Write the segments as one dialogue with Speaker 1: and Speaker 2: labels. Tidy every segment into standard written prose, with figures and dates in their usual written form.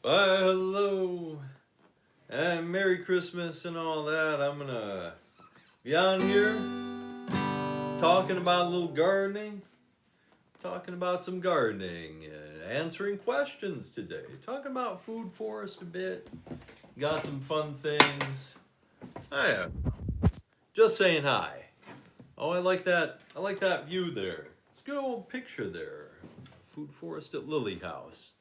Speaker 1: Why, hello, and Merry Christmas and all that. I'm gonna be on here talking about a little gardening, talking about some gardening, answering questions today, talking about food forest a bit. Got some fun things. Oh yeah, just saying hi. Oh, I like that. I like that view there. It's a good old picture there. Food forest at Lily House.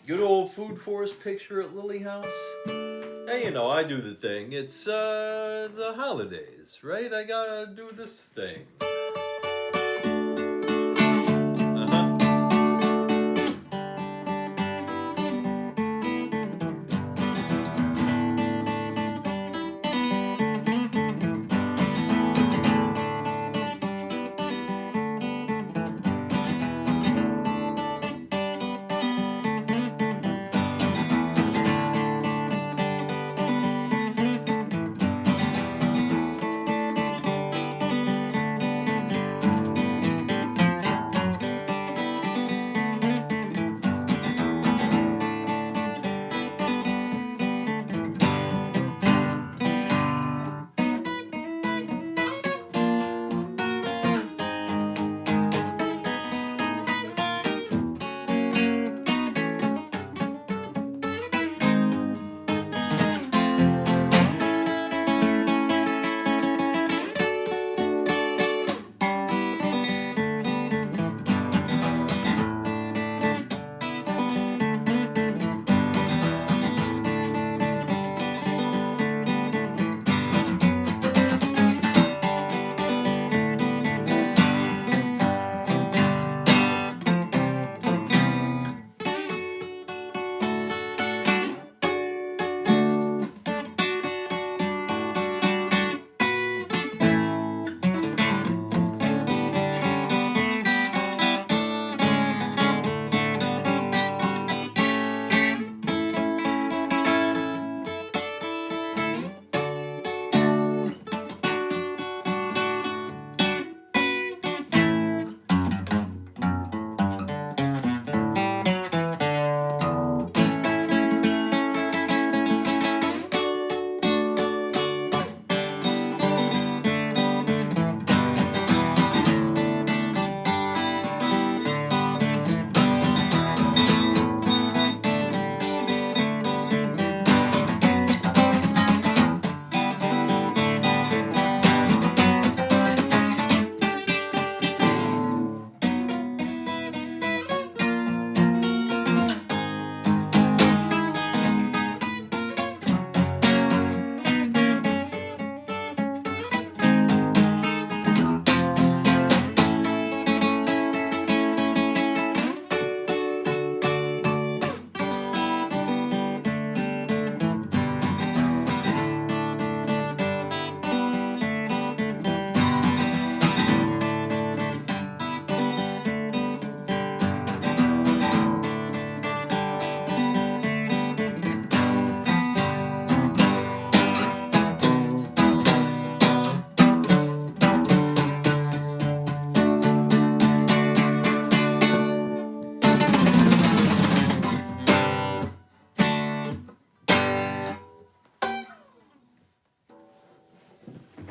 Speaker 1: Good old food forest picture at Lily House. Hey, you know, I do the thing. It's the holidays, right? I gotta do this thing. Uh-huh.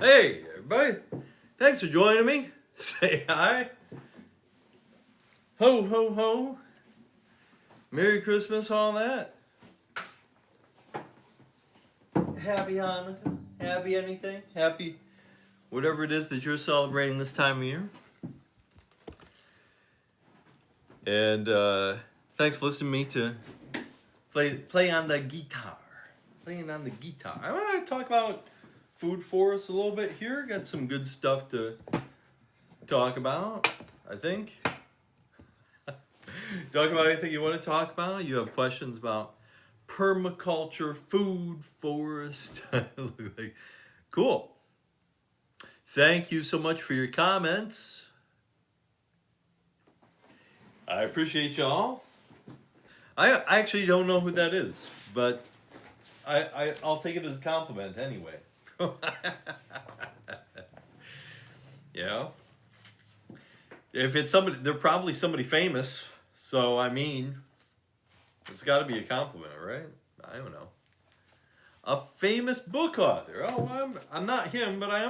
Speaker 1: Hey, everybody. Thanks for joining me. Say hi. Ho, ho, ho. Merry Christmas, all that. Happy Hanukkah. Happy anything. Happy whatever it is that you're celebrating this time of year. And thanks for listening to me to play on the guitar. Playing on the guitar. I want to talk about food forests a little bit here. Got some good stuff to talk about, I think. Talk about anything you want to talk about. You have questions about permaculture, food, forest. Cool. Thank you so much for your comments. I appreciate y'all. I actually don't know who that is, but I'll take it as a compliment anyway. Yeah. If it's somebody, they're probably somebody famous. So, I mean, It's got to be a compliment, right? I don't know. A famous book author. Oh, I'm not him, but I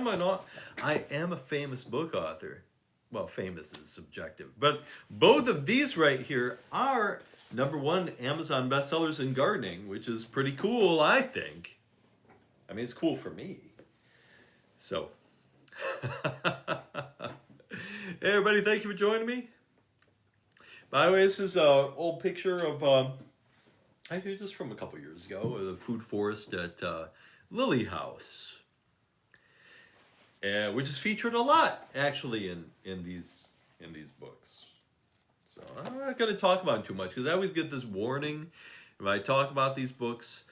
Speaker 1: am a famous book author. Well, famous is subjective, but both of these right here are #1 Amazon bestsellers in gardening, which is pretty cool, I think. I mean, it's cool for me. So, hey everybody, thank you for joining me. By the way, this is an old picture of actually just from a couple years ago, the food forest at Lily House, which is featured a lot actually in these books. So I'm not going to talk about it too much because I always get this warning if I talk about these books.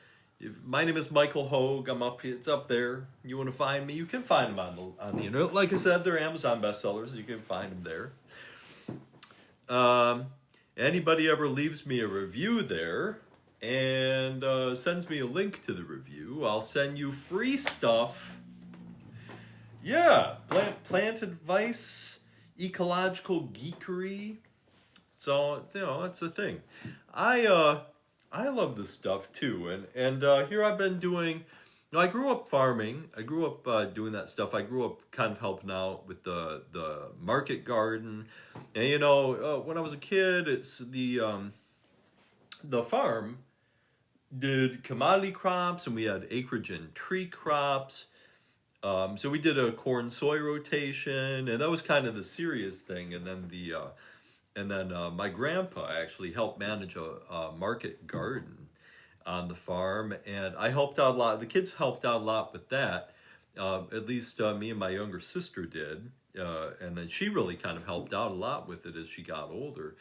Speaker 1: My name is Michael Hogue. I'm up. It's up there. You want to find me? You can find them on the internet. Like I said, they're Amazon bestsellers. You can find them there. Anybody ever leaves me a review there and sends me a link to the review, I'll send you free stuff. Yeah, plant advice, ecological geekery. So that's the thing. I love this stuff too, and here I've been doing. I grew up farming. I grew up doing that stuff. I grew up kind of helping out with the market garden, and when I was a kid, it's the farm did commodity crops, and we had acreage and tree crops. So we did a corn soy rotation, and that was kind of the serious thing. And then my grandpa actually helped manage a market garden on the farm, and I helped out a lot. The kids helped out a lot with that. At least me and my younger sister did, and then she really kind of helped out a lot with it as she got older.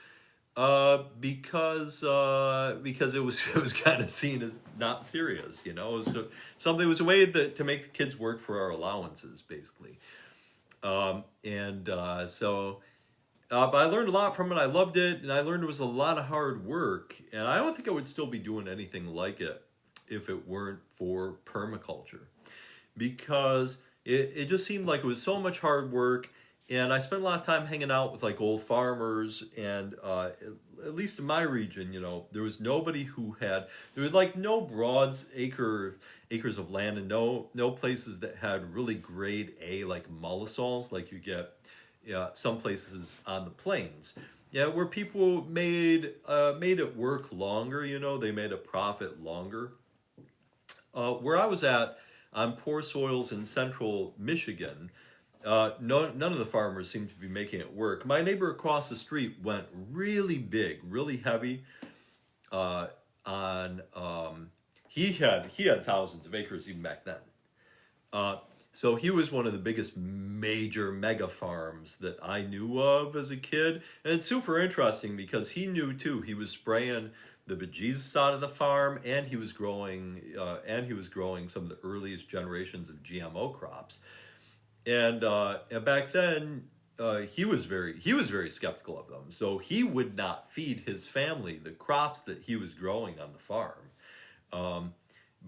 Speaker 1: Because it was kind of seen as not serious, It was something. It was a way to make the kids work for our allowances, basically. But I learned a lot from it. I loved it, and I learned it was a lot of hard work. And I don't think I would still be doing anything like it if it weren't for permaculture, because it just seemed like it was so much hard work. And I spent a lot of time hanging out with like old farmers, and at least in my region, there was nobody there was like no acres of land, and no places that had really grade A like mollisols like you get some places on the plains. Yeah, where people made it work longer, they made a profit longer. Where I was at on poor soils in central Michigan, none of the farmers seemed to be making it work. My neighbor across the street went really big, really heavy he had thousands of acres even back then. So he was one of the biggest major mega farms that I knew of as a kid. And it's super interesting because he knew too. He was spraying the bejesus out of the farm, and he was growing some of the earliest generations of GMO crops. And back then, he was very skeptical of them. So he would not feed his family the crops that he was growing on the farm.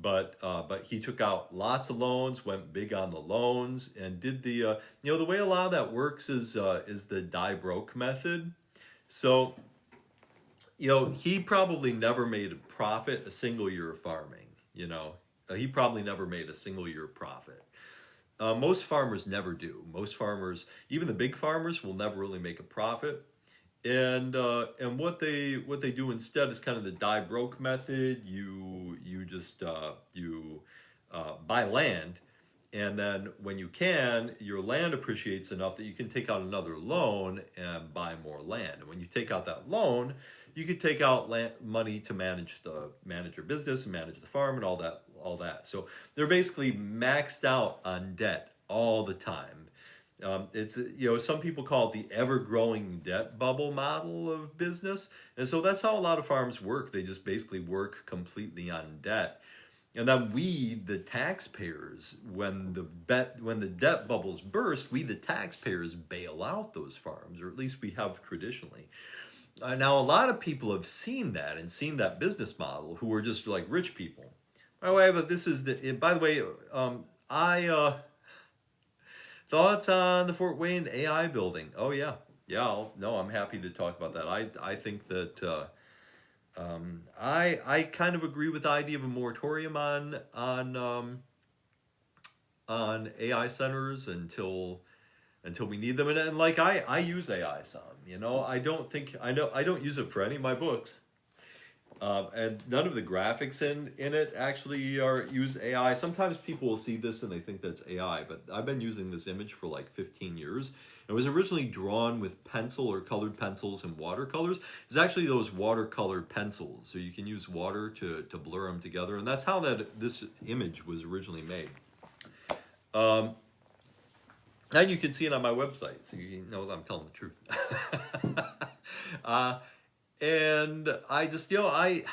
Speaker 1: But he took out lots of loans, went big on the loans, and did the way a lot of that works is the die broke method. So he probably never made a profit a single year of farming. He probably never made a single year of profit. Most farmers never do. Most farmers, even the big farmers, will never really make a profit. And what they do instead is kind of the die broke method. You just buy land, and then when you can, your land appreciates enough that you can take out another loan and buy more land. And when you take out that loan, you could take out money to manage your business and manage the farm and all that. So they're basically maxed out on debt all the time. It's some people call it the ever-growing debt bubble model of business, and so that's how a lot of farms work. They just basically work completely on debt, and then we, the taxpayers, when the debt bubbles burst, we, the taxpayers, bail out those farms, or at least we have traditionally. Now, a lot of people have seen that business model, who are just like rich people. By the way, thoughts on the Fort Wayne AI building? Oh yeah. I'm happy to talk about that. I think that I kind of agree with the idea of a moratorium on AI centers until we need them. And like I use AI some. You know, I don't use it for any of my books. And none of the graphics in it actually use AI. Sometimes people will see this and they think that's AI, but I've been using this image for like 15 years. It was originally drawn with pencil or colored pencils and watercolors. It's actually those watercolor pencils, so you can use water to blur them together, and that's how this image was originally made. Um, and you can see it on my website, so you know that I'm telling the truth. uh, and I just, I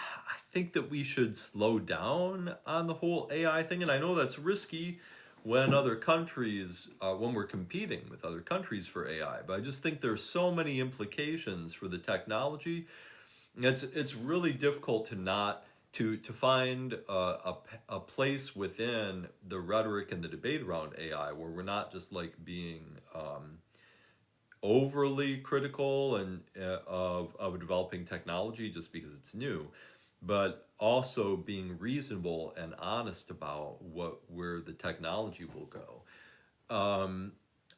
Speaker 1: think that we should slow down on the whole AI thing. And I know that's risky when other countries, when we're competing with other countries for AI. But I just think there's so many implications for the technology. It's really difficult to find a place within the rhetoric and the debate around AI where we're not just like being overly critical and of a developing technology just because it's new, but also being reasonable and honest about where the technology will go.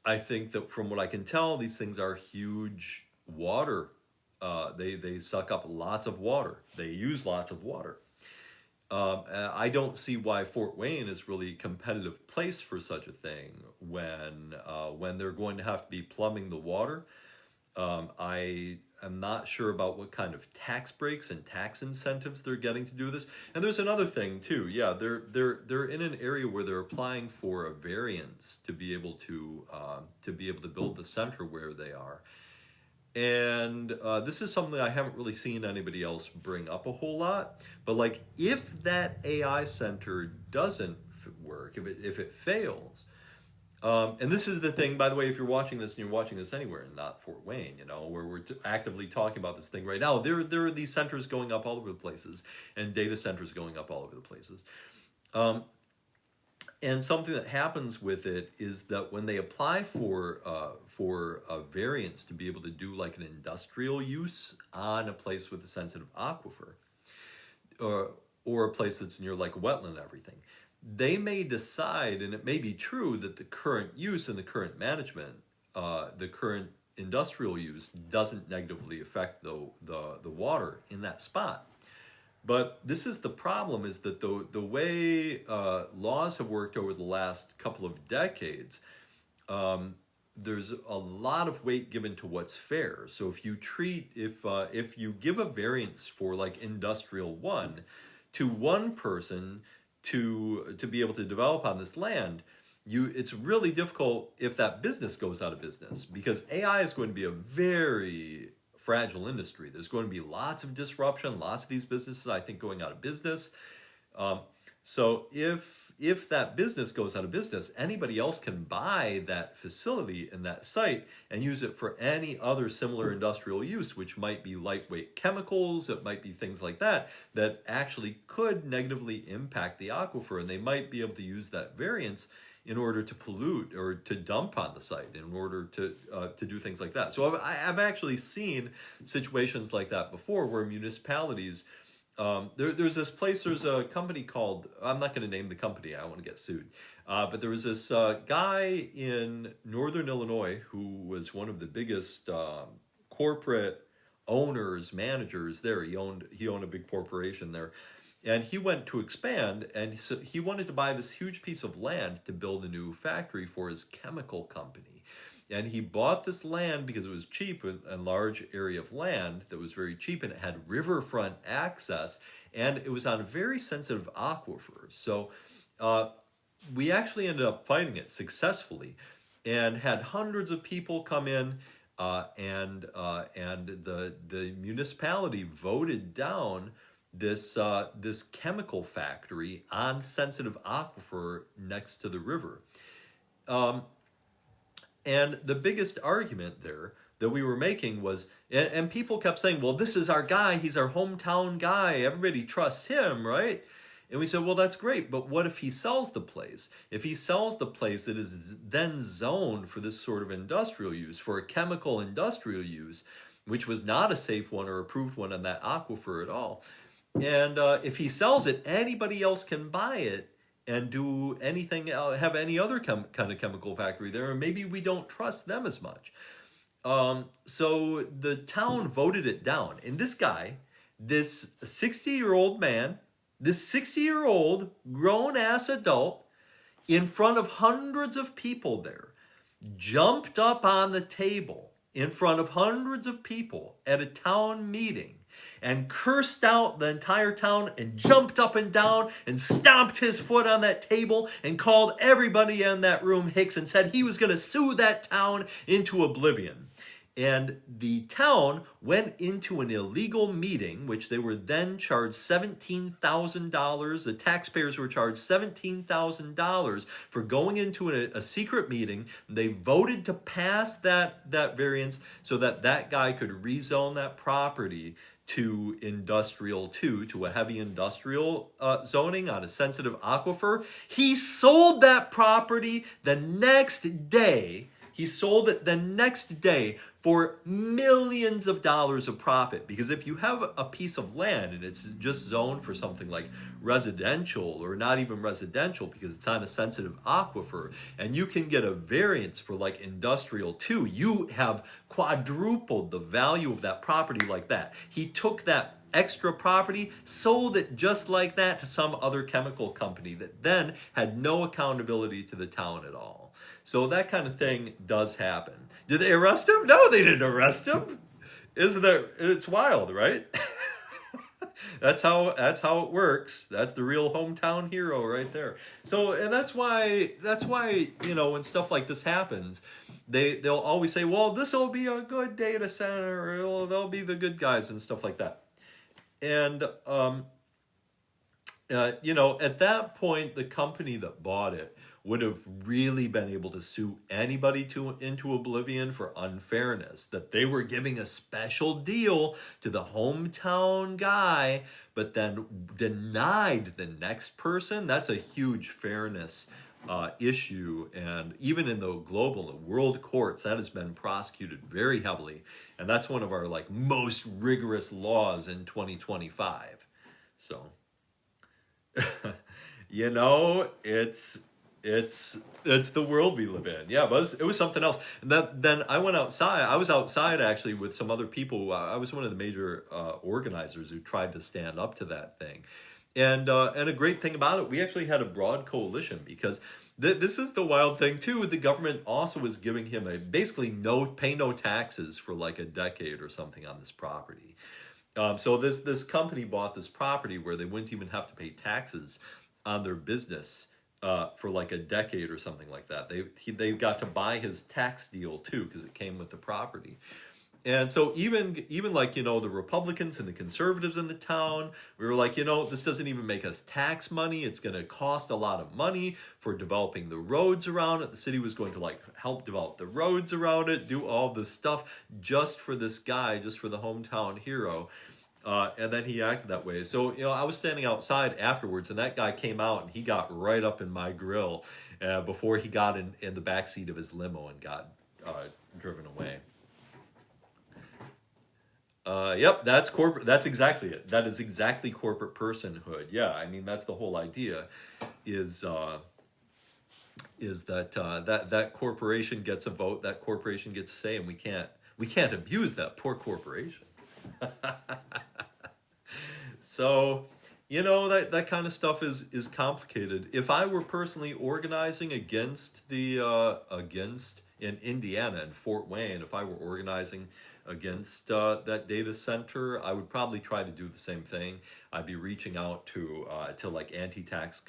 Speaker 1: I think that from what I can tell, these things are huge water. They suck up lots of water. They use lots of water. I don't see why Fort Wayne is really a competitive place for such a thing when they're going to have to be plumbing the water. I am not sure about what kind of tax breaks and tax incentives they're getting to do this. And there's another thing too. Yeah, they're in an area where they're applying for a variance to be able to build the center where they are. And this is something I haven't really seen anybody else bring up a whole lot. But like, if that AI center doesn't work, if it fails, and this is the thing, by the way, if you're watching this and you're watching this anywhere and not Fort Wayne, you know, where we're actively talking about this thing right now, there are these centers going up all over the places and data centers going up all over the places. And something that happens with it is that when they apply for a variance to be able to do like an industrial use on a place with a sensitive aquifer, or a place that's near like a wetland and everything, they may decide, and it may be true, that the current use and the current management, the current industrial use doesn't negatively affect the water in that spot. But this is the problem, is that the way laws have worked over the last couple of decades, there's a lot of weight given to what's fair. So if you give a variance for like industrial one to one person to be able to develop on this land, it's really difficult if that business goes out of business, because AI is going to be a very fragile industry. There's going to be lots of disruption, lots of these businesses, I think, going out of business. So if that business goes out of business, anybody else can buy that facility and that site and use it for any other similar industrial use, which might be lightweight chemicals, it might be things like that, that actually could negatively impact the aquifer, and they might be able to use that variance in order to pollute or to dump on the site, in order to do things like that. So I've actually seen situations like that before, where municipalities, there's this place, there's a company called, I'm not going to name the company, I don't want to get sued, but there was this guy in northern Illinois who was one of the biggest corporate owners, managers there. He owned a big corporation there. And he went to expand, and so he wanted to buy this huge piece of land to build a new factory for his chemical company. And he bought this land because it was cheap, a large area of land that was very cheap, and it had riverfront access, and it was on a very sensitive aquifer. So we actually ended up fighting it successfully, and had hundreds of people come in, and the municipality voted down this chemical factory on sensitive aquifer next to the river. And the biggest argument there that we were making was, and people kept saying, well, this is our guy, he's our hometown guy, everybody trusts him, right? And we said, well, that's great, but what if he sells the place? If he sells the place that is then zoned for this sort of industrial use, for a chemical industrial use, which was not a safe one or approved one on that aquifer at all. And if he sells it, anybody else can buy it and do anything, have any other kind of chemical factory there, and maybe we don't trust them as much. So the town voted it down. And this guy, this 60-year-old man, this 60-year-old grown-ass adult, in front of hundreds of people there, jumped up on the table in front of hundreds of people at a town meeting and cursed out the entire town and jumped up and down and stomped his foot on that table and called everybody in that room hicks and said he was going to sue that town into oblivion. And the town went into an illegal meeting, which they were then charged $17,000. The taxpayers were charged $17,000 for going into a secret meeting. They voted to pass that variance so that that guy could rezone that property to industrial 2, to a heavy industrial zoning on a sensitive aquifer. He sold that property the next day. He sold it the next day for millions of dollars of profit. Because if you have a piece of land and it's just zoned for something like residential or not even residential because it's on a sensitive aquifer, and you can get a variance for like industrial 2, you have quadrupled the value of that property like that. He took that extra property, sold it just like that to some other chemical company that then had no accountability to the town at all. So that kind of thing does happen. Did they arrest him? No, they didn't arrest him. Isn't that, it's wild, right? That's how it works. That's the real hometown hero right there. So, and that's why, you know, when stuff like this happens, they'll always say, well, this will be a good data center, or they'll be the good guys and stuff like that. And you know, at that point, the company that bought it would have really been able to sue anybody into oblivion for unfairness, that they were giving a special deal to the hometown guy, but then denied the next person. That's a huge fairness issue, and even in the global, the world courts, that has been prosecuted very heavily, and that's one of our like most rigorous laws in 2025. So, you know, it's the world we live in. Yeah, but it was something else. And then I went outside. I was outside actually with some other people. I was one of the major organizers who tried to stand up to that thing. And a great thing about it, we actually had a broad coalition because this is the wild thing too. The government also was giving him a basically pay no taxes for like a decade or something on this property. So this company bought this property where they wouldn't even have to pay taxes on their business for like a decade or something like that. They got to buy his tax deal too because it came with the property. And so even like, you know, the Republicans and the conservatives in the town, we were like, you know, this doesn't even make us tax money. It's going to cost a lot of money for developing the roads around it. The city was going to like help develop the roads around it, do all this stuff just for this guy, just for the hometown hero. And then he acted that way. So, you know, I was standing outside afterwards, and that guy came out, and he got right up in my grill before he got in the backseat of his limo and got driven away. Yep, that's corporate. That's exactly it. That is exactly corporate personhood. Yeah, I mean, that's the whole idea. Is that that corporation gets a vote, that corporation gets a say, and we can't abuse that poor corporation. So, you know, that kind of stuff is complicated. If I were personally organizing against in Indiana and Fort Wayne, if I were organizing against that data center, I would probably try to do the same thing. I'd be reaching out to like anti-tax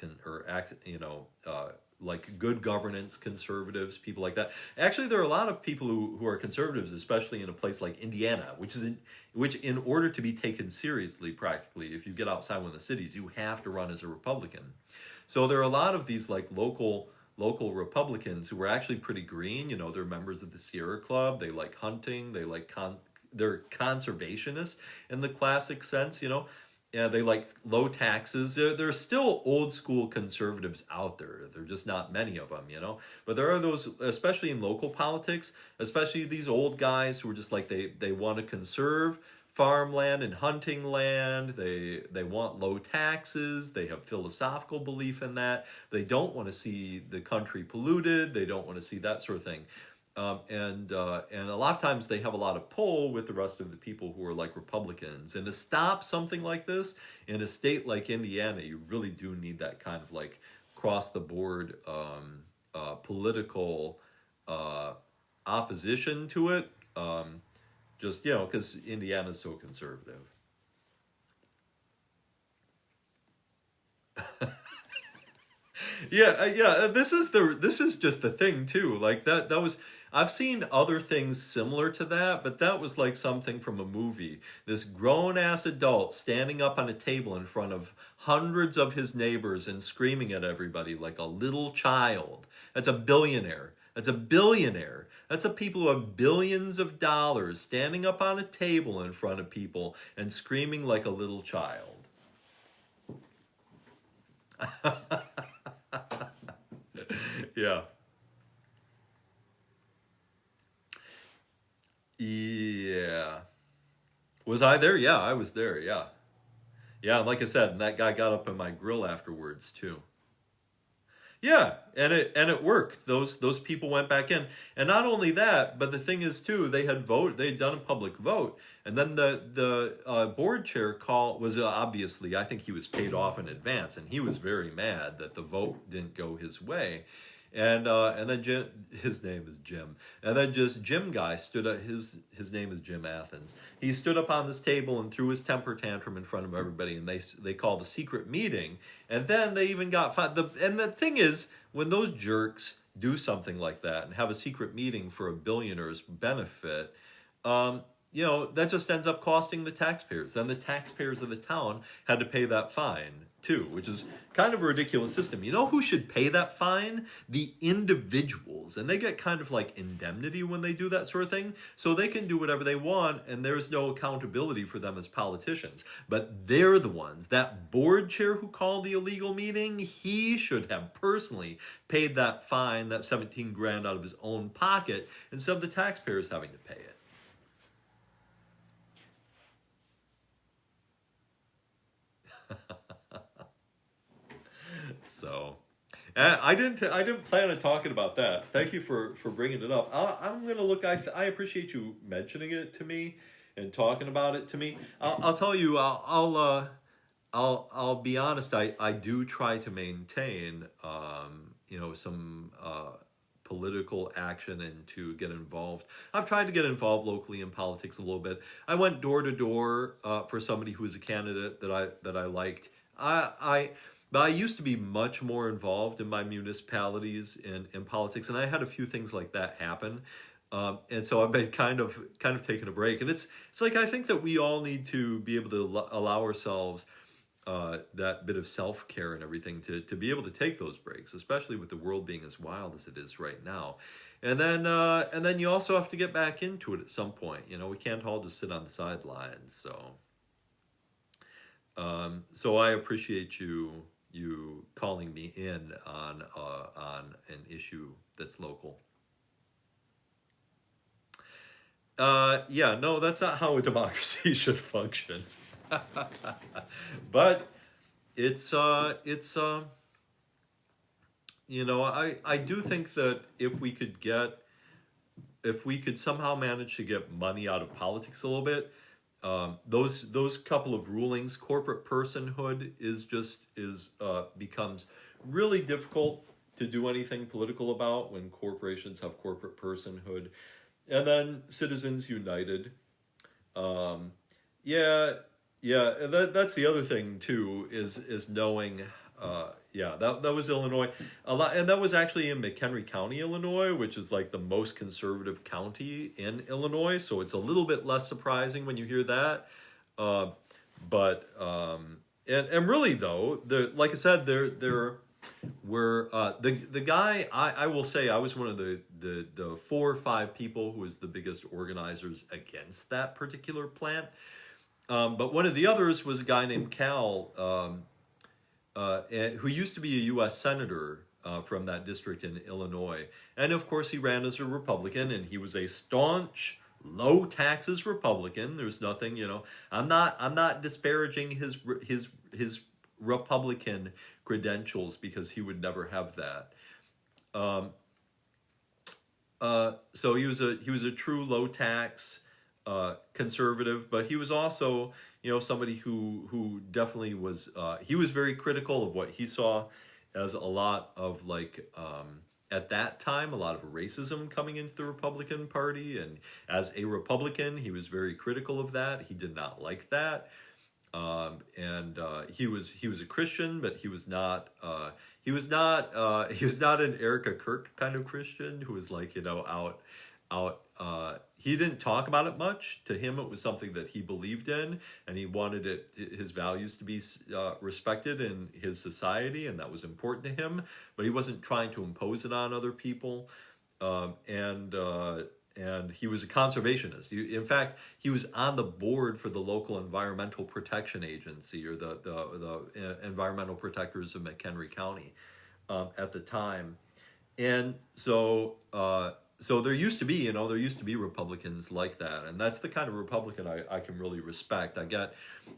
Speaker 1: like good governance conservatives, people like that. Actually, there are a lot of people who are conservatives, especially in a place like Indiana, which in order to be taken seriously, practically, if you get outside one of the cities, you have to run as a Republican. So there are a lot of these like local Republicans who are actually pretty green. You know, they're members of the Sierra Club. They like hunting. They like they're conservationists in the classic sense, you know. Yeah, they like low taxes. There are still old school conservatives out there. There are just not many of them, you know. But there are those, especially in local politics, especially these old guys who are just like they want to conserve farmland and hunting land. They want low taxes. They have philosophical belief in that. They don't want to see the country polluted. They don't want to see that sort of thing. And a lot of times they have a lot of pull with the rest of the people who are like Republicans. And to stop something like this in a state like Indiana, you really do need that kind of like cross the board political uh, opposition to it. Just, you know, because Indiana's so conservative. Yeah, yeah. This is just the thing too. Like that was I've seen other things similar to that, but that was like something from a movie. This grown ass adult standing up on a table in front of hundreds of his neighbors and screaming at everybody like a little child. That's a billionaire. That's a billionaire. That's a people who have billions of dollars standing up on a table in front of people and screaming like a little child. Yeah. Yeah. Was I there? Yeah, I was there. Yeah. Yeah, and like I said, and that guy got up in my grill afterwards too. Yeah, and it worked. Those people went back in, and not only that, but the thing is too, they'd done a public vote, and then the board chair call was obviously, I think he was paid off in advance, and he was very mad that the vote didn't go his way, and then his name is Jim, and then just Jim guy stood up. His name is Jim Athens. He stood up on this table and threw his temper tantrum in front of everybody, and they called a secret meeting, and then they even got and the thing is, when those jerks do something like that and have a secret meeting for a billionaire's benefit, you know, that just ends up costing the taxpayers. Then the taxpayers of the town had to pay that fine too, which is kind of a ridiculous system. You know who should pay that fine? The individuals. And they get kind of like indemnity when they do that sort of thing. So they can do whatever they want and there's no accountability for them as politicians. But they're the ones, that board chair who called the illegal meeting, he should have personally paid that fine, that 17 grand out of his own pocket, instead of the taxpayers having to pay it. So, I didn't plan on talking about that. Thank you for bringing it up. I'm gonna look. I appreciate you mentioning it to me and talking about it to me. I'll tell you. I'll be honest. I do try to maintain you know, some political action and to get involved. I've tried to get involved locally in politics a little bit. I went door to door for somebody who was a candidate that I liked. But I used to be much more involved in my municipalities in politics, and I had a few things like that happen. And so I've been kind of taking a break, and it's like I think that we all need to be able to allow ourselves that bit of self care and everything to be able to take those breaks, especially with the world being as wild as it is right now. And then you also have to get back into it at some point. You know, we can't all just sit on the sidelines. So I appreciate you calling me in on an issue that's local. Yeah, no, that's not how a democracy should function. But it's you know, I do think that if we could somehow manage to get money out of politics a little bit, those couple of rulings, corporate personhood is becomes really difficult to do anything political about when corporations have corporate personhood, and then Citizens United. Um, yeah, yeah, and that's the other thing too is knowing. Yeah, that was Illinois a lot, and that was actually in McHenry County, Illinois, which is like the most conservative county in Illinois. So it's a little bit less surprising when you hear that. Uh, but and really though, like I said, there were the guy. I will say I was one of the 4 or 5 people who was the biggest organizers against that particular plant. But one of the others was a guy named Cal, who used to be a U.S. senator from that district in Illinois, and of course he ran as a Republican, and he was a staunch low taxes Republican. There's nothing, I'm not disparaging his Republican credentials, because he would never have that. Um, so he was a true low tax conservative, but he was also somebody who definitely was he was very critical of what he saw as a lot of at that time a lot of racism coming into the Republican Party, and as a Republican he was very critical of that. He did not like that. And he was a Christian, but he was not an Erica Kirk kind of Christian who was out. He didn't talk about it much. To him, it was something that he believed in, and he wanted his values to be respected in his society, and that was important to him. But he wasn't trying to impose it on other people. And he was a conservationist. In fact, he was on the board for the local Environmental Protection Agency, or the environmental protectors of McHenry County at the time. And so there used to be Republicans like that, and that's the kind of Republican I can really respect.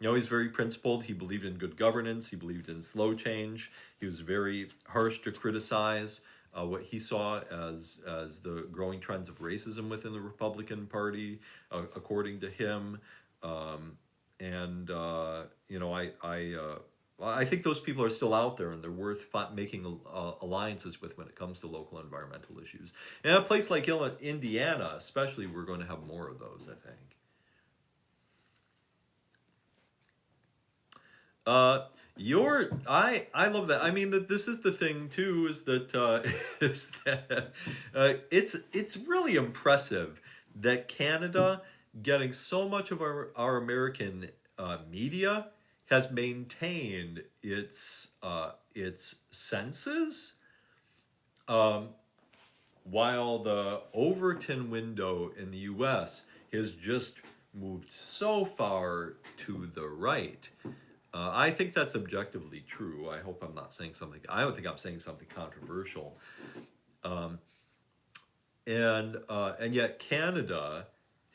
Speaker 1: He's very principled. He believed in good governance. He believed in slow change. He was very harsh to criticize what he saw as the growing trends of racism within the Republican Party, according to him. And I think those people are still out there, and they're worth making alliances with when it comes to local environmental issues. And a place like Indiana, especially, we're going to have more of those, I think. I love that. I mean, that this is the thing too, is that it's really impressive that Canada, getting so much of our American media, has maintained its senses, while the Overton window in the U.S. has just moved so far to the right. I think that's objectively true. I hope I'm not saying something. I don't think I'm saying something controversial. And yet Canada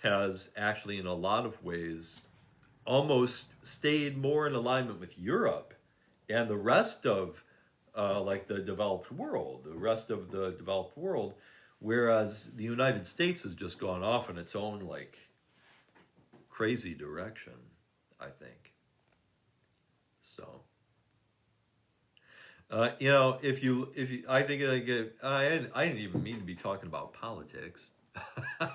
Speaker 1: has actually, in a lot of ways, almost stayed more in alignment with Europe and the rest of the developed world, whereas the United States has just gone off in its own crazy direction, I think. So, if you, I think I didn't even mean to be talking about politics, but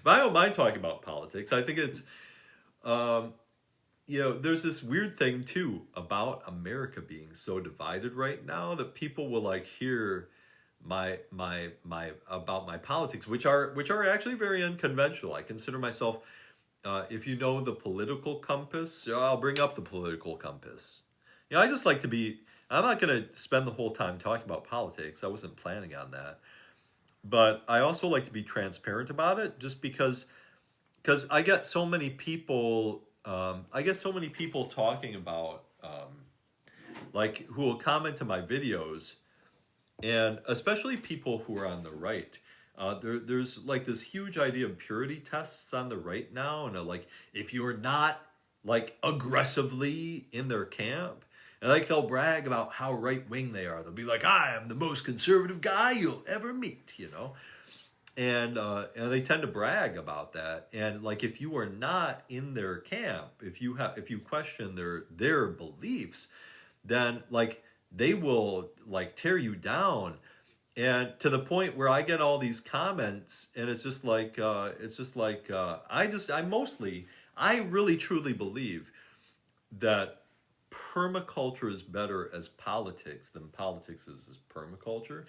Speaker 1: I don't mind talking about politics. I think it's, there's this weird thing too about America being so divided right now, that people will hear my about my politics, which are actually very unconventional. I consider myself, if you know the political compass, I'll bring up the political compass. I just like to be, I'm not going to spend the whole time talking about politics. I wasn't planning on that. But I also like to be transparent about it, just because I get so many people, talking about, who will comment to my videos, and especially people who are on the right. There's this huge idea of purity tests on the right now, and if you're not aggressively in their camp, and they'll brag about how right wing they are. They'll be like, "I am the most conservative guy you'll ever meet," and they tend to brag about that. And if you are not in their camp, if you question their beliefs, then they will tear you down. And to the point where I get all these comments, and it's just I really truly believe that permaculture is better as politics than politics is as permaculture.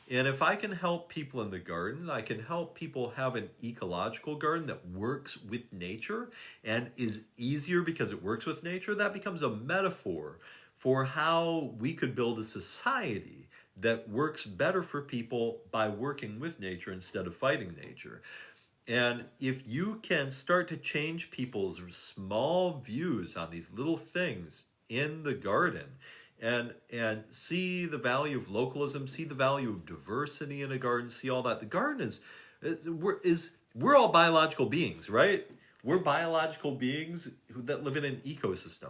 Speaker 1: And if I can help people in the garden, I can help people have an ecological garden that works with nature and is easier because it works with nature, that becomes a metaphor for how we could build a society that works better for people by working with nature instead of fighting nature. And if you can start to change people's small views on these little things in the garden, and see the value of localism, see the value of diversity in a garden, see all that. The garden we're all biological beings, right? We're biological beings that live in an ecosystem.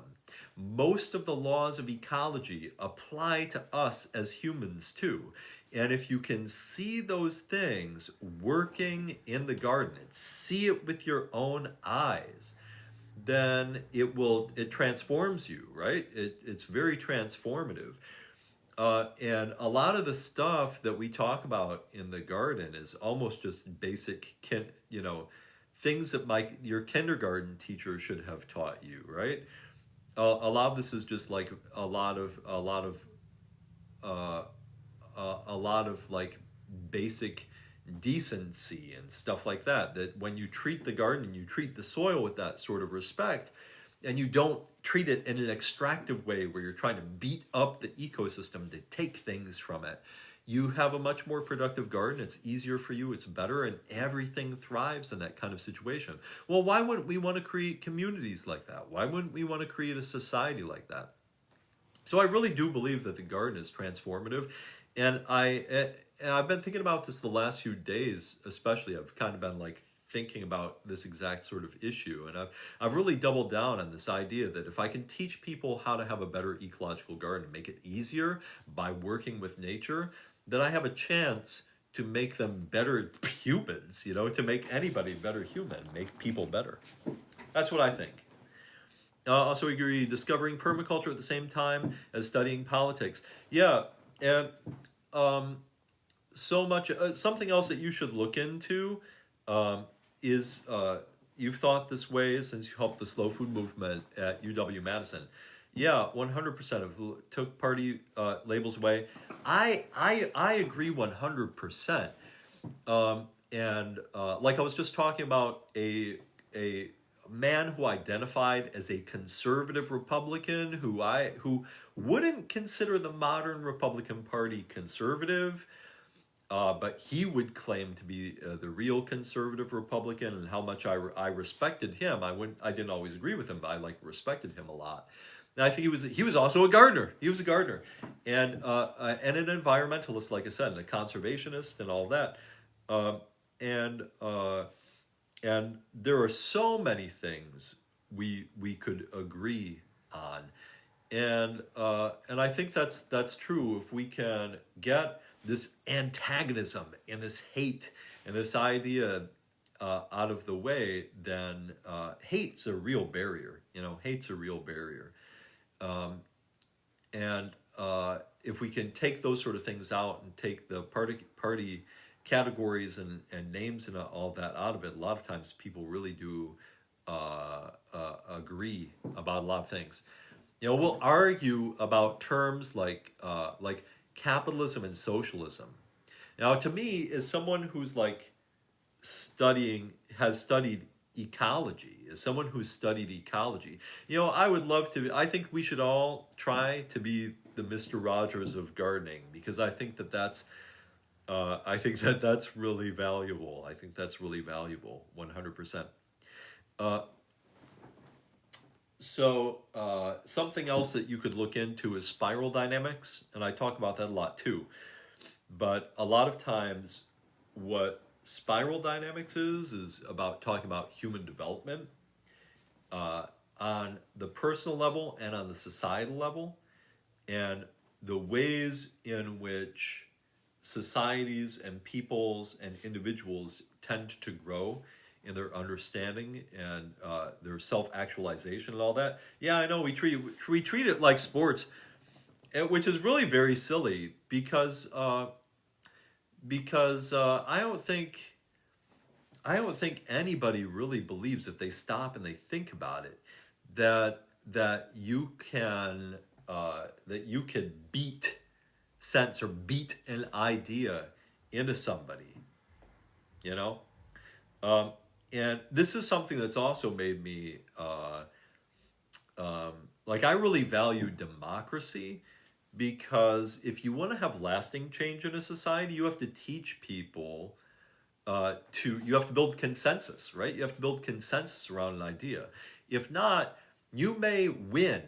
Speaker 1: Most of the laws of ecology apply to us as humans too. And if you can see those things working in the garden and see it with your own eyes, then it transforms you, right? It's very transformative. And a lot of the stuff that we talk about in the garden is almost just basic, things that your kindergarten teacher should have taught you, right? A lot of this is just like uh, a lot of like basic decency and stuff like that. That when you treat the garden, you treat the soil with that sort of respect, and you don't treat it in an extractive way where you're trying to beat up the ecosystem to take things from it. You have a much more productive garden. It's easier for you, it's better, and everything thrives in that kind of situation. Well, why wouldn't we want to create communities like that? Why wouldn't we want to create a society like that? So I really do believe that the garden is transformative, and I've been thinking about this the last few days, especially. I've kind of been like thinking about this exact sort of issue, and I've really doubled down on this idea that if I can teach people how to have a better ecological garden, make it easier by working with nature, then I have a chance to make them better humans, to make anybody better human, make people better. That's what I think. Also agree, discovering permaculture at the same time as studying politics. Yeah, and um, so much. Something else that you should look into is you've thought this way since you helped the slow food movement at UW-Madison. Yeah, 100% of took party labels away. I agree 100%. And like I was just talking about a man who identified as a conservative Republican who wouldn't consider the modern Republican Party conservative, but he would claim to be the real conservative Republican, and how much I respected him. I didn't always agree with him, but I respected him a lot. And I think he was also a gardener. He was a gardener, and an environmentalist, like I said, and a conservationist, and all that. And and there are so many things we could agree on, and I think that's true. If we can get this antagonism and this hate and this idea out of the way, then hate's a real barrier. Hate's a real barrier. And if we can take those sort of things out and take the party categories and names and all that out of it, a lot of times people really do agree about a lot of things. We'll argue about terms like capitalism and socialism. Now, to me, as someone who's like has studied ecology, as someone who's studied ecology, I would love to. I think we should all try to be the Mr. Rogers of gardening, because I think that's really valuable. I think that's really valuable, 100%. So something else that you could look into is spiral dynamics, and I talk about that a lot too. But a lot of times, what spiral dynamics is about talking about human development on the personal level and on the societal level, and the ways in which societies and peoples and individuals tend to grow in their understanding and their self-actualization and all that. Yeah, I know we treat it like sports, which is really very silly, because I don't think anybody really believes, if they stop and they think about it, that you can beat sense or beat an idea into somebody, you know. And this is something that's also made me like, I really value democracy, because if you want to have lasting change in a society, you have to teach people you have to build consensus, right? You have to build consensus around an idea. If not, you may win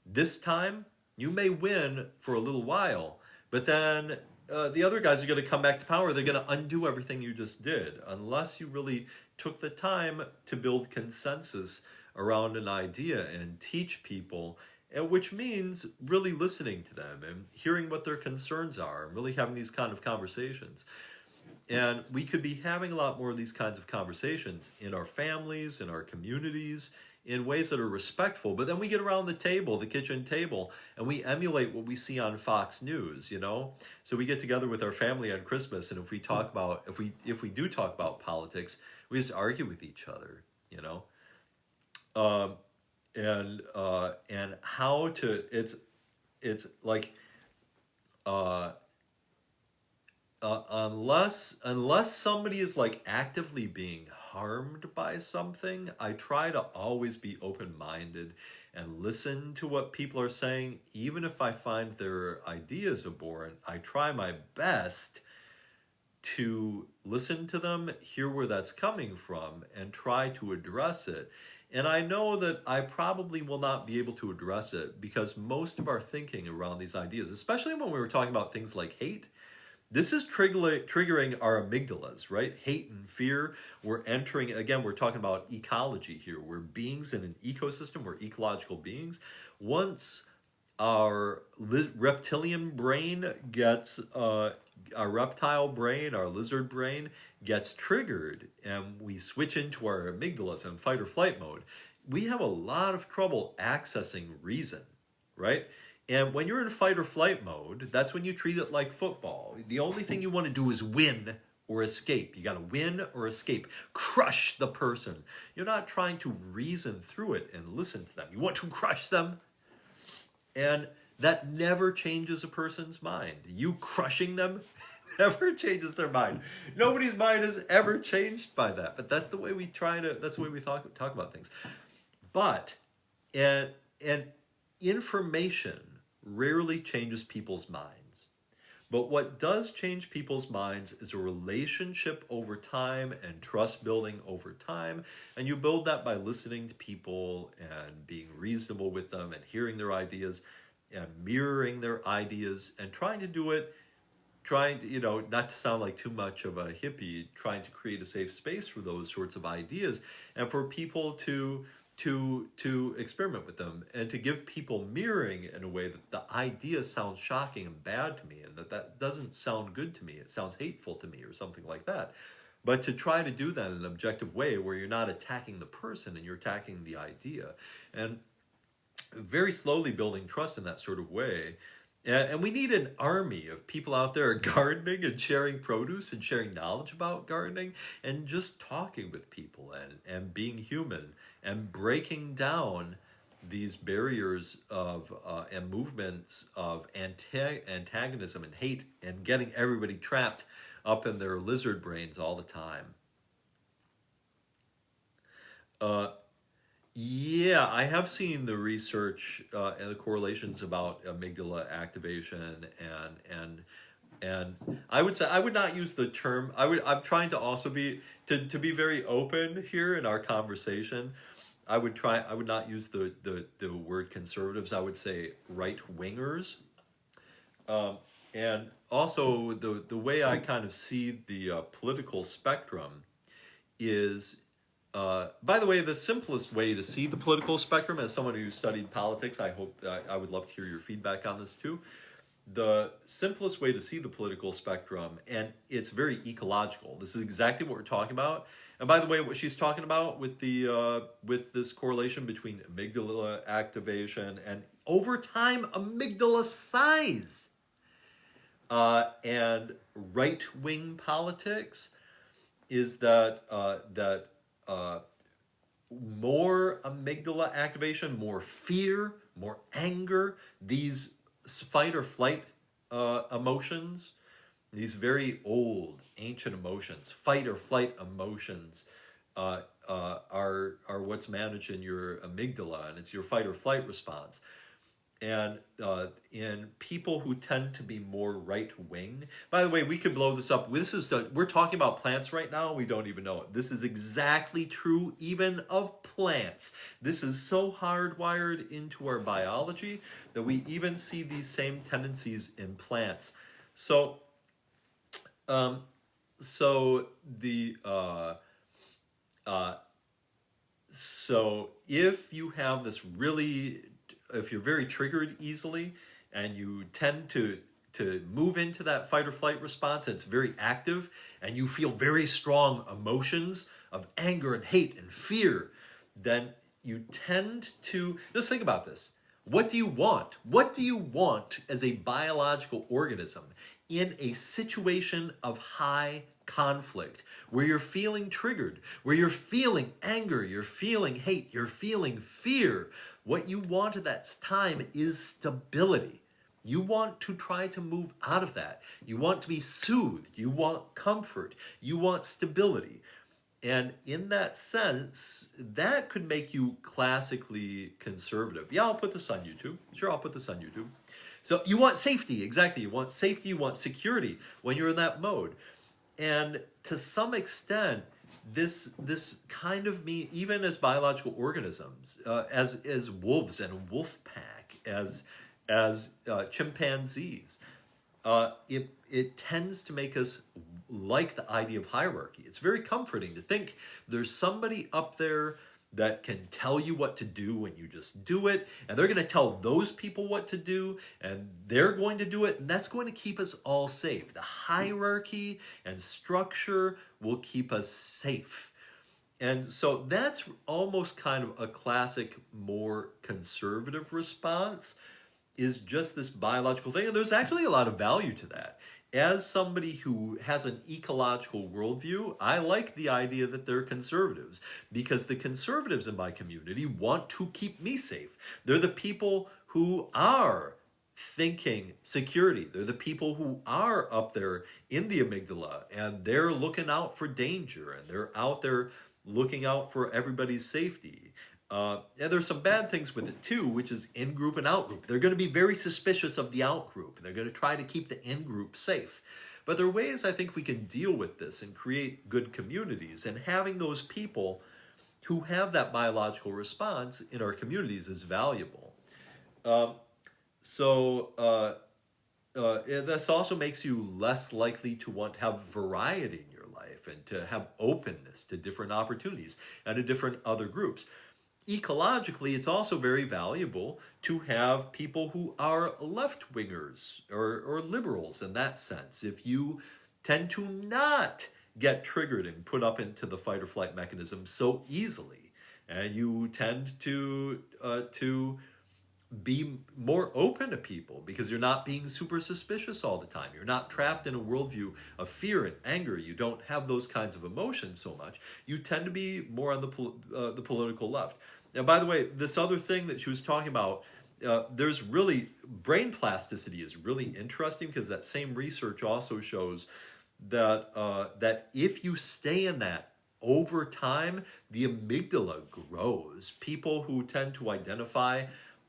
Speaker 1: this time, you may win for a little while, but then the other guys are going to come back to power. They're going to undo everything you just did, unless you really took the time to build consensus around an idea and teach people, and which means really listening to them and hearing what their concerns are and really having these kind of conversations. And we could be having a lot more of these kinds of conversations in our families, in our communities, in ways that are respectful. But then we get around the table, the kitchen table, and we emulate what we see on Fox News, you know? So we get together with our family on Christmas, and if we do talk about politics, we just argue with each other, you know? Um, and how to it's like uh unless somebody is like actively being harmed by something, I try to always be open-minded and listen to what people are saying. Even if I find their ideas abhorrent, I try my best to listen to them, hear where that's coming from, and try to address it. And I know that I probably will not be able to address it because most of our thinking around these ideas, especially when we were talking about things like hate, this is triggering our amygdalas, right? Hate and fear. We're entering, again, we're talking about ecology here. We're beings in an ecosystem, we're ecological beings. Once our reptilian brain gets, our reptile brain, our lizard brain gets triggered, and we switch into our amygdalas in fight or flight mode, we have a lot of trouble accessing reason, right? And when you're in fight or flight mode, that's when you treat it like football. The only thing you want to do is win or escape. You got to win or escape. Crush the person. You're not trying to reason through it and listen to them. You want to crush them. And that never changes a person's mind. You crushing them never changes their mind. Nobody's mind is ever changed by that. But that's the way we that's the way we talk about things. But, and information rarely changes people's minds. But what does change people's minds is a relationship over time and trust building over time. And you build that by listening to people and being reasonable with them and hearing their ideas and mirroring their ideas and trying to do it, trying to, not to sound like too much of a hippie, trying to create a safe space for those sorts of ideas and for people to experiment with them and to give people mirroring in a way that the idea sounds shocking and bad to me and that doesn't sound good to me. It sounds hateful to me or something like that. But to try to do that in an objective way where you're not attacking the person and you're attacking the idea. And very slowly building trust in that sort of way. And we need an army of people out there gardening and sharing produce and sharing knowledge about gardening and just talking with people and being human and breaking down these barriers of and movements of antagonism and hate and getting everybody trapped up in their lizard brains all the time. Yeah, I have seen the research and the correlations about amygdala activation and I would say I would not use the term. I'm trying to also to be very open here in our conversation. I would not use the word conservatives. I would say right wingers. And also the way I kind of see the political spectrum is. By the way, the simplest way to see the political spectrum, as someone who studied politics, I would love to hear your feedback on this too. The simplest way to see the political spectrum, and it's very ecological. This is exactly what we're talking about. And by the way, what she's talking about with with this correlation between amygdala activation and over time amygdala size and right-wing politics is that more amygdala activation, more fear, more anger, these fight or flight emotions, these very old, ancient emotions, fight or flight emotions, are what's managed in your amygdala, and it's your fight or flight response. and people who tend to be more right wing. By the way, we could blow this up. We're talking about plants right now. We don't even know it. This is exactly true even of plants. This is so hardwired into our biology that we even see these same tendencies in plants. So, um, so the uh, so if you have this really, if you're very triggered easily and you tend to move into that fight or flight response, and it's very active, and you feel very strong emotions of anger and hate and fear, then you tend to just think about this. What do you want? What do you want as a biological organism in a situation of high conflict, where you're feeling triggered, where you're feeling anger, you're feeling hate, you're feeling fear? What you want at that time is stability. You want to try to move out of that. You want to be soothed. You want comfort. You want stability. And in that sense, that could make you classically conservative. Yeah, I'll put this on YouTube. Sure, I'll put this on YouTube. So you want safety, exactly. You want safety, you want security when you're in that mode. And to some extent, this kind of me, even as biological organisms, as wolves and a wolf pack, as chimpanzees, it tends to make us like the idea of hierarchy. It's very comforting to think there's somebody up there that can tell you what to do when you just do it, and they're going to tell those people what to do, and they're going to do it, and that's going to keep us all safe. The hierarchy and structure will keep us safe. And so that's almost kind of a classic, more conservative response, is just this biological thing. And there's actually a lot of value to that. As somebody who has an ecological worldview, I like the idea that they're conservatives, because the conservatives in my community want to keep me safe. They're the people who are thinking security. They're the people who are up there in the amygdala, and they're looking out for danger, and they're out there looking out for everybody's safety. And there's some bad things with it too, which is in-group and out-group. They're going to be very suspicious of the out-group. They're going to try to keep the in-group safe. But there are ways I think we can deal with this and create good communities. And having those people who have that biological response in our communities is valuable. Um, and this also makes you less likely to want to have variety in your life and to have openness to different opportunities and to different other groups. Ecologically, it's also very valuable to have people who are left-wingers or liberals in that sense. If you tend to not get triggered and put up into the fight or flight mechanism so easily, and you tend to be more open to people because you're not being super suspicious all the time. You're not trapped in a worldview of fear and anger. You don't have those kinds of emotions so much. You tend to be more on the political left. And by the way, this other thing that she was talking about, there's really, brain plasticity is really interesting, because that same research also shows that that if you stay in that over time, the amygdala grows. People who tend to identify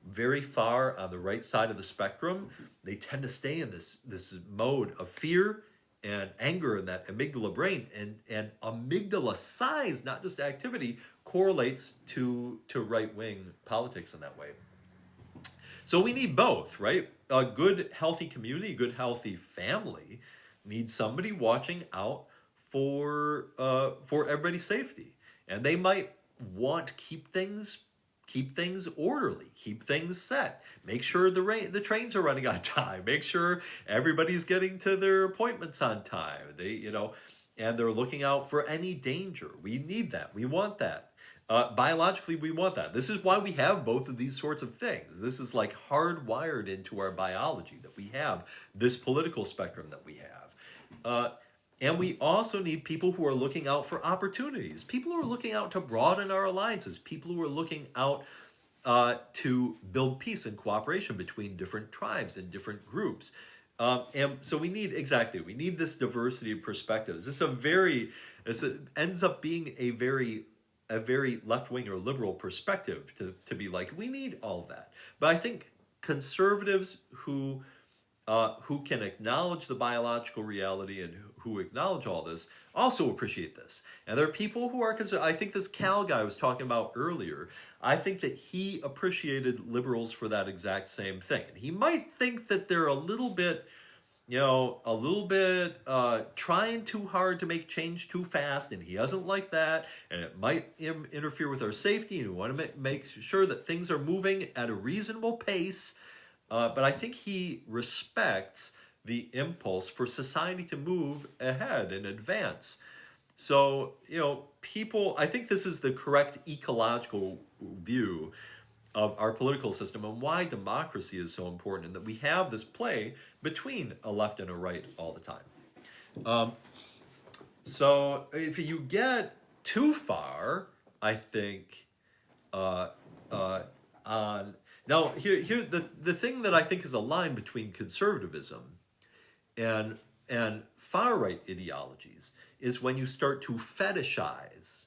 Speaker 1: very far on the right side of the spectrum, they tend to stay in this mode of fear and anger in that amygdala brain, and amygdala size, not just activity, correlates to right-wing politics in that way. So we need both, right? A good healthy community, a good healthy family needs somebody watching out for everybody's safety, and they might want to keep things orderly, keep things set, make sure the trains are running on time, make sure everybody's getting to their appointments on time. And they're looking out for any danger. We need that. We want that. Biologically, we want that. This is why we have both of these sorts of things. This is like hardwired into our biology, that we have this political spectrum that we have. And we also need people who are looking out for opportunities, people who are looking out to broaden our alliances, people who are looking out to build peace and cooperation between different tribes and different groups. And so we need this diversity of perspectives. Ends up being a very left-wing or liberal perspective to be like, we need all that. But I think conservatives who can acknowledge the biological reality and who acknowledge all this also appreciate this. And there are people who are concerned. I think this Cal guy I was talking about earlier, I think that he appreciated liberals for that exact same thing. And he might think that they're a little bit, trying too hard to make change too fast, and he doesn't like that, and it might interfere with our safety, and we want to make sure that things are moving at a reasonable pace. But I think he respects the impulse for society to move ahead and advance. So, I think this is the correct ecological view of our political system and why democracy is so important, and that we have this play between a left and a right all the time. So if you get too far, I think, on now here the thing that I think is a line between conservatism and far right ideologies is when you start to fetishize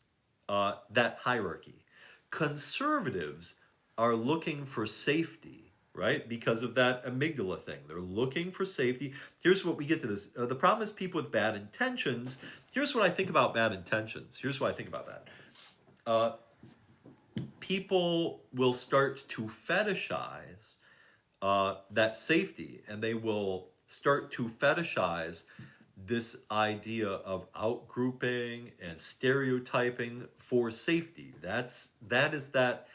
Speaker 1: that hierarchy. Conservatives are looking for safety, right? Because of that amygdala thing. They're looking for safety. Here's what we get to this. The problem is people with bad intentions. Here's what I think about bad intentions. Here's what I think about that. People will start to fetishize that safety, and they will start to fetishize this idea of outgrouping and stereotyping for safety. That is that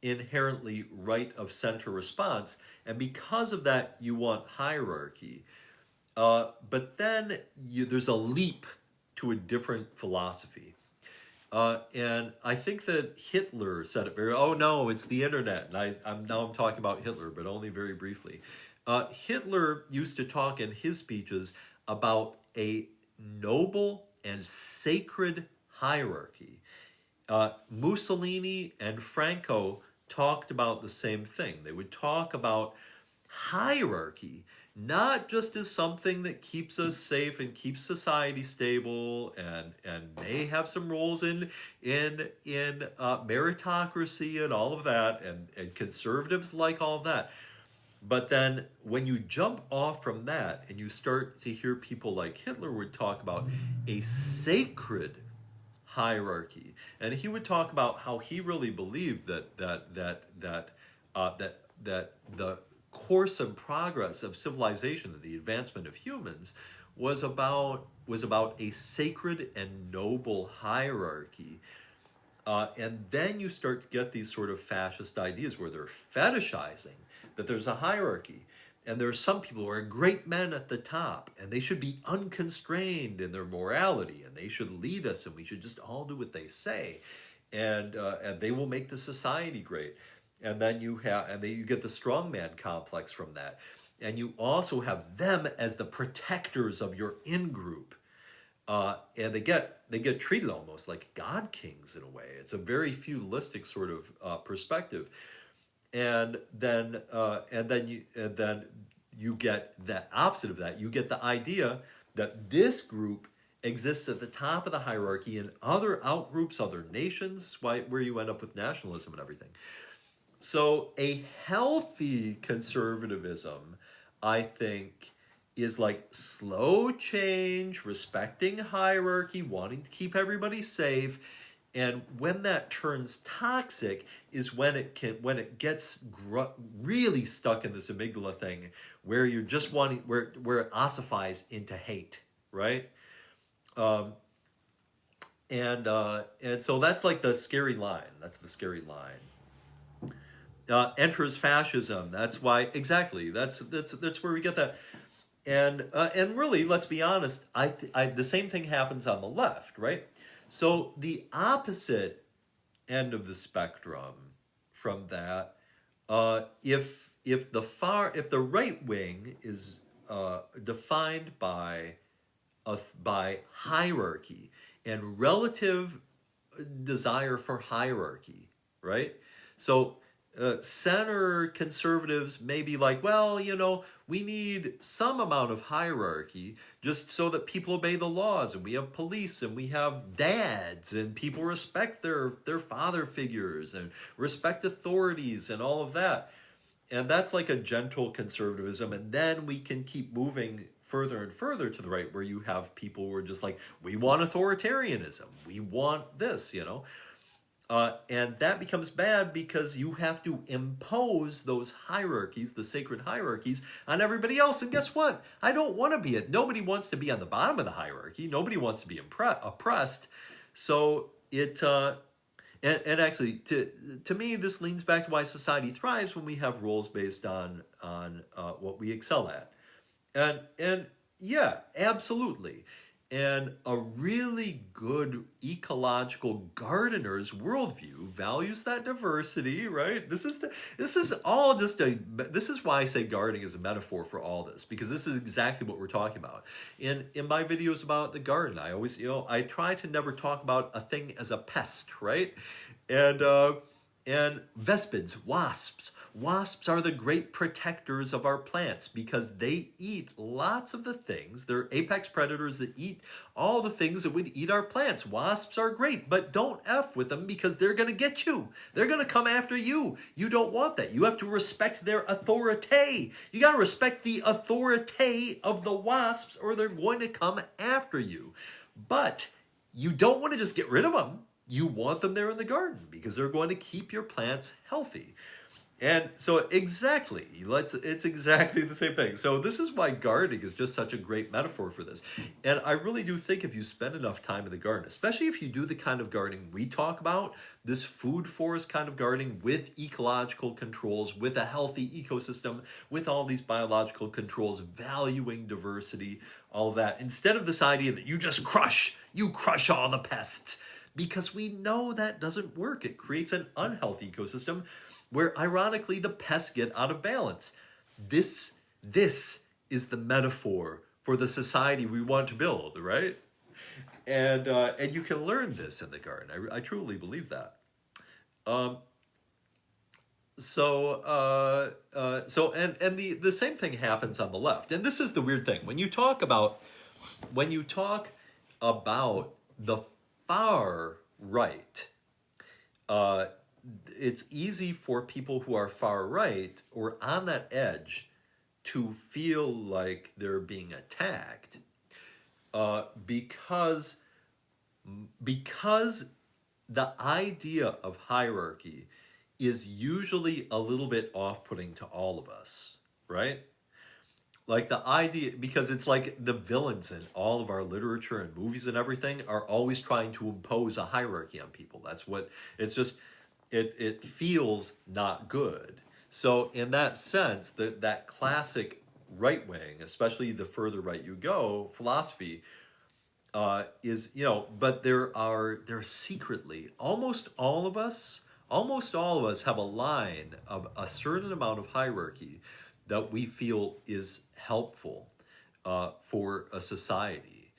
Speaker 1: inherently right of center response, and because of that you want hierarchy, but then there's a leap to a different philosophy, and I think that Hitler said it oh no, it's the internet, and I'm talking about Hitler, but only very briefly. Hitler used to talk in his speeches about a noble and sacred hierarchy. Mussolini and Franco talked about the same thing. They would talk about hierarchy not just as something that keeps us safe and keeps society stable and may have some roles in meritocracy and all of that, and conservatives like all of that. But then when you jump off from that and you start to hear people like Hitler would talk about a sacred hierarchy, and he would talk about how he really believed that the course and progress of civilization, the advancement of humans, was about a sacred and noble hierarchy. And then you start to get these sort of fascist ideas where they're fetishizing that there's a hierarchy. And there are some people who are great men at the top, and they should be unconstrained in their morality, and they should lead us, and we should just all do what they say, and they will make the society great. And then you get the strongman complex from that, and you also have them as the protectors of your in-group, and they get treated almost like god kings in a way. It's a very feudalistic sort of perspective. And then you get the opposite of that. You get the idea that this group exists at the top of the hierarchy, and other outgroups, other nations, where you end up with nationalism and everything. So a healthy conservatism, I think, is like slow change, respecting hierarchy, wanting to keep everybody safe. And when that turns toxic is when it gets really stuck in this amygdala thing, where you're just wanting, where it ossifies into hate, right? And so that's like the scary line. That's the scary line. Enters fascism. That's why, exactly. That's where we get that. And really, let's be honest. The same thing happens on the left, right? So the opposite end of the spectrum from that, if the right wing is defined by hierarchy and relative desire for hierarchy, right? So center conservatives may be like, well, we need some amount of hierarchy just so that people obey the laws, and we have police, and we have dads, and people respect their father figures and respect authorities and all of that. And that's like a gentle conservatism. And then we can keep moving further and further to the right, where you have people who are just like, we want authoritarianism. We want this, you know. And that becomes bad because you have to impose those hierarchies, the sacred hierarchies, on everybody else. And guess what? I don't want to be it. Nobody wants to be on the bottom of the hierarchy. Nobody wants to be oppressed. So and actually, to me, this leans back to why society thrives when we have roles based on what we excel at. And yeah, absolutely. And a really good ecological gardener's worldview values that diversity, right? This is all just this is why I say gardening is a metaphor for all this, because this is exactly what we're talking about. In my videos about the garden, I always, I try to never talk about a thing as a pest, right? And and vespids, wasps. Wasps are the great protectors of our plants because they eat lots of the things. They're apex predators that eat all the things that would eat our plants. Wasps are great, but don't F with them because they're going to get you. They're going to come after you. You don't want that. You have to respect their authority. You got to respect the authority of the wasps or they're going to come after you. But you don't want to just get rid of them. You want them there in the garden because they're going to keep your plants healthy. And so exactly, it's exactly the same thing. So this is why gardening is just such a great metaphor for this. And I really do think if you spend enough time in the garden, especially if you do the kind of gardening we talk about, this food forest kind of gardening with ecological controls, with a healthy ecosystem, with all these biological controls, valuing diversity, all that, instead of this idea that you crush all the pests, because we know that doesn't work. It creates an unhealthy ecosystem where ironically the pests get out of balance. This is the metaphor for the society we want to build, right? And you can learn this in the garden. I truly believe that. Um, and the same thing happens on the left. And this is the weird thing. When you talk about the far right, it's easy for people who are far right or on that edge to feel like they're being attacked because the idea of hierarchy is usually a little bit off-putting to all of us, right? Like the idea, because it's like the villains in all of our literature and movies and everything are always trying to impose a hierarchy on people. That's what, it's just, it feels not good. So in that sense, that classic right wing, especially the further right you go, philosophy, is, but there secretly, almost all of us have a line of a certain amount of hierarchy that we feel is helpful for a society.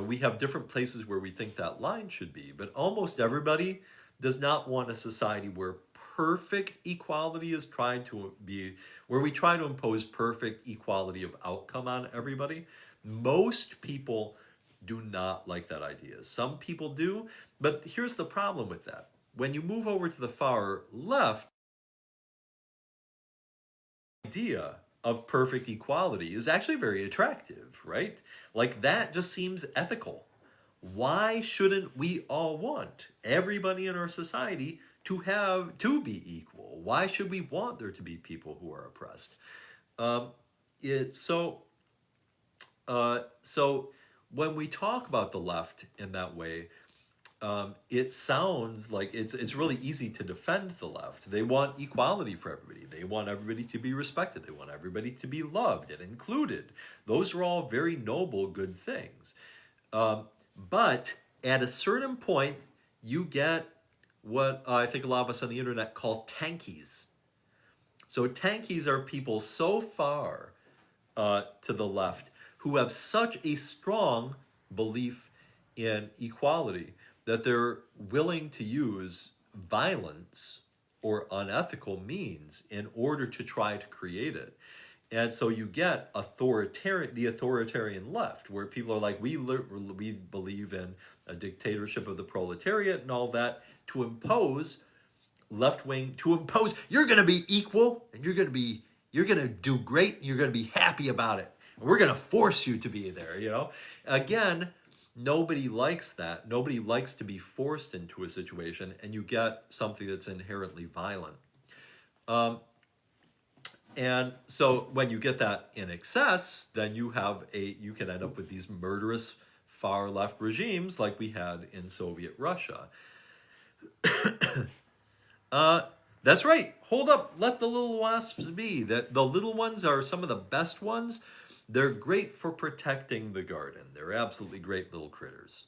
Speaker 1: We have different places where we think that line should be, but almost everybody does not want a society where perfect equality is trying to be, where we try to impose perfect equality of outcome on everybody. Most people do not like that idea. Some people do, but here's the problem with that. When you move over to the far left, idea of perfect equality is actually very attractive, right? Like that just seems ethical. Why shouldn't we all want everybody in our society to be equal? Why should we want there to be people who are oppressed? Um, so when we talk about the left in that way, it sounds like it's really easy to defend the left. They want equality for everybody. They want everybody to be respected. They want everybody to be loved and included. Those are all very noble, good things. But at a certain point, you get what I think a lot of us on the internet call tankies. So tankies are people so far to the left who have such a strong belief in equality that they're willing to use violence or unethical means in order to try to create it. And so you get the authoritarian left, where people are like, we believe in a dictatorship of the proletariat and all that, to impose
Speaker 2: left wing to impose, you're going to be equal and you're going to do great. And you're going to be happy about it. And we're going to force you to be there, you know? Again, nobody likes that. Nobody likes to be forced into a situation, and you get something that's inherently violent. And so when you get that in excess, then you can end up with these murderous far left regimes like we had in Soviet Russia. That's right. Hold up. Let the little wasps be. That the little ones are some of the best ones. They're great for protecting the garden. They're absolutely great little critters.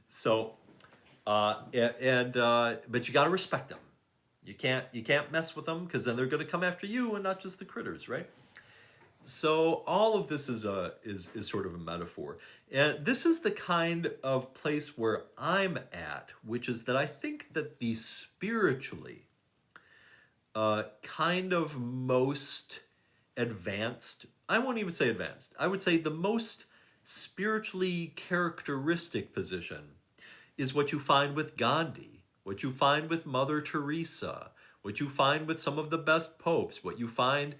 Speaker 2: So, but you got to respect them. You can't mess with them, because then they're going to come after you and not just the critters, right? So all of this is sort of a metaphor, and this is the kind of place where I'm at, which is that I think that the spiritually kind of most advanced, I won't even say advanced, I would say the most spiritually characteristic position is what you find with Gandhi, what you find with Mother Teresa, what you find with some of the best popes, what you find,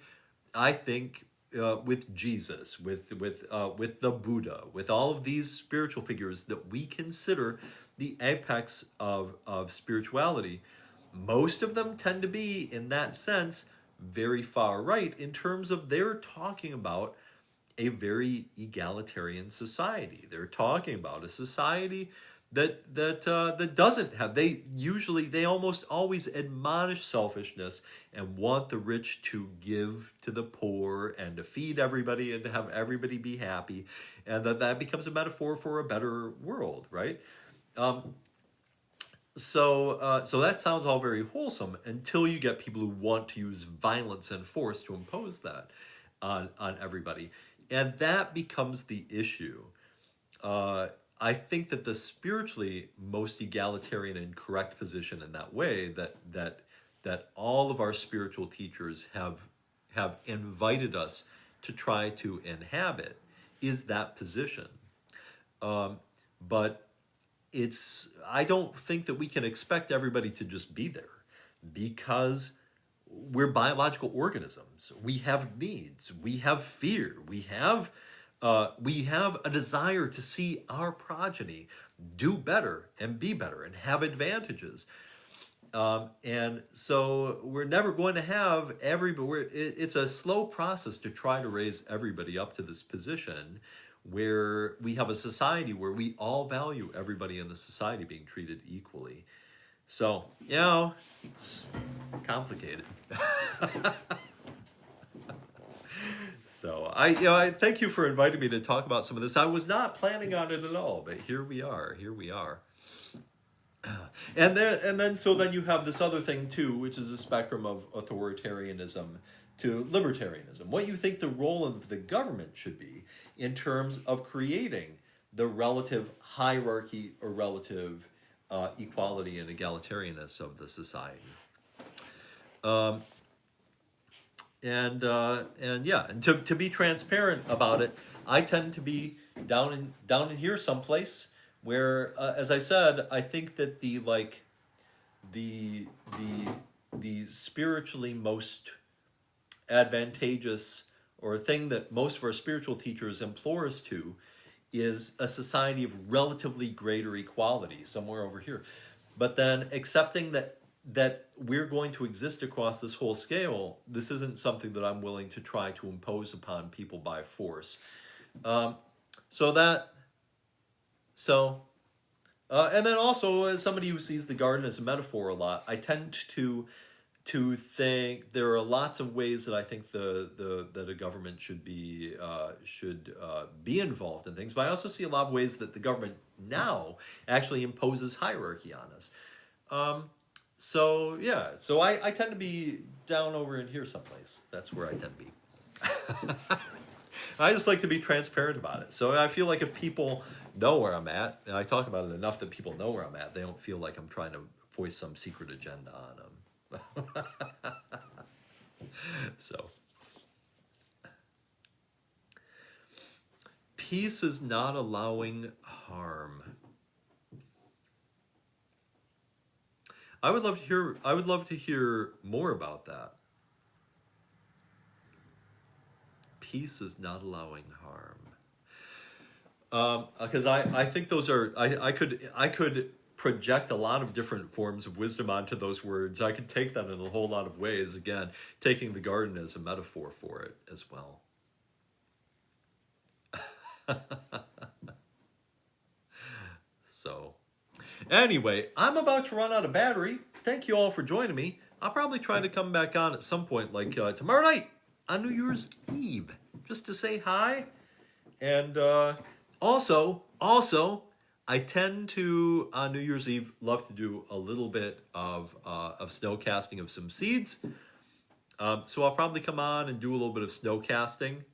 Speaker 2: I think, with Jesus, with the Buddha, with all of these spiritual figures that we consider the apex of spirituality. Most of them tend to be, in that sense, very far right in terms of they're talking about a very egalitarian society. They're talking about a society that doesn't have, they almost always admonish selfishness and want the rich to give to the poor and to feed everybody and to have everybody be happy, and that becomes a metaphor for a better world, right? So that sounds all very wholesome until you get people who want to use violence and force to impose that on everybody, and that becomes the issue. I think that the spiritually most egalitarian and correct position in that way that all of our spiritual teachers have invited us to try to inhabit is that position. But I don't think that we can expect everybody to just be there, because we're biological organisms. We have needs. We have fear. We have a desire to see our progeny do better and be better and have advantages. And so we're never going to have everybody. It's a slow process to try to raise everybody up to this position where we have a society where we all value everybody in the society being treated equally. So, it's complicated. So I thank you for inviting me to talk about some of this. I was not planning on it at all, but here we are. And then you have this other thing too, which is a spectrum of authoritarianism to libertarianism. What you think the role of the government should be in terms of creating the relative hierarchy or relative equality and egalitarianness of the society. And to be transparent about it, I tend to be down in here someplace where, as I said, I think that the spiritually most advantageous, or a thing that most of our spiritual teachers implore us to, is a society of relatively greater equality somewhere over here. But then accepting that we're going to exist across this whole scale, this isn't something that I'm willing to try to impose upon people by force. And then also, as somebody who sees the garden as a metaphor a lot, I tend to think there are lots of ways that I think that a government should be involved in things, but I also see a lot of ways that the government now actually imposes hierarchy on us. So I tend to be down over in here someplace. That's where I tend to be. I just like to be transparent about it. So I feel like if people know where I'm at, and I talk about it enough that people know where I'm at, they don't feel like I'm trying to voice some secret agenda on them. So, peace is not allowing harm. I would love to hear. I would love to hear more about that. Peace is not allowing harm. Because I think those are I could project a lot of different forms of wisdom onto those words. I could take that in a whole lot of ways. Again, taking the garden as a metaphor for it as well. So, anyway, I'm about to run out of battery. Thank you all for joining me. I'll probably try to come back on at some point, like tomorrow night on New Year's Eve, just to say hi. And also, I tend to on New Year's Eve love to do a little bit of snow casting of some seeds. So I'll probably come on and do a little bit of snow casting.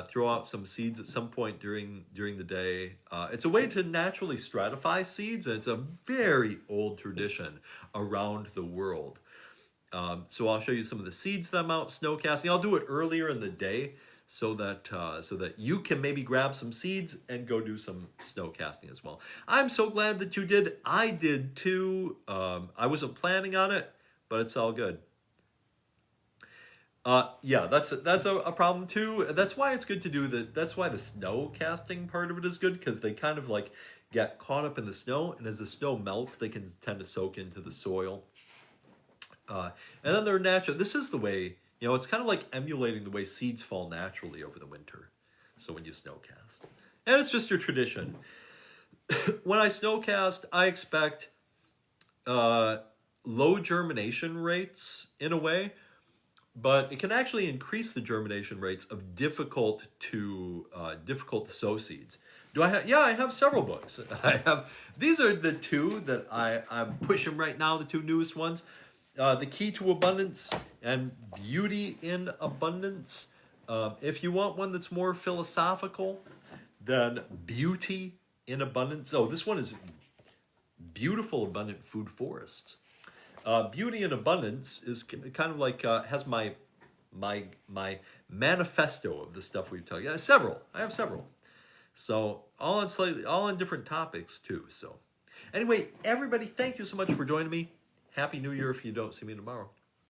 Speaker 2: Throw out some seeds at some point during the day. It's a way to naturally stratify seeds, and it's a very old tradition around the world. So I'll show you some of the seeds that I'm out snow casting. I'll do it earlier in the day so that you can maybe grab some seeds and go do some snow casting as well. I'm so glad that you did. I did too. I wasn't planning on it, but it's all good. Yeah, that's a problem too. That's why it's good to do that's why the snow casting part of it is good, because they kind of like get caught up in the snow, and as the snow melts, they can tend to soak into the soil. And then they're natural. This is the way, it's kind of like emulating the way seeds fall naturally over the winter. So when you snow cast, and it's just your tradition. When I snow cast, I expect low germination rates in a way. But it can actually increase the germination rates of difficult to sow seeds. Do I have? Yeah, I have several books. These are the two that I'm pushing right now. The two newest ones, The Key to Abundance and Beauty in Abundance. If you want one that's more philosophical, then Beauty in Abundance. Oh, this one is Beautiful Abundant Food Forests. Beauty in Abundance is kind of like has my manifesto of the stuff we've talked. Yeah, several. I have several. So all on different topics too. So anyway, everybody, thank you so much for joining me. Happy New Year if you don't see me tomorrow.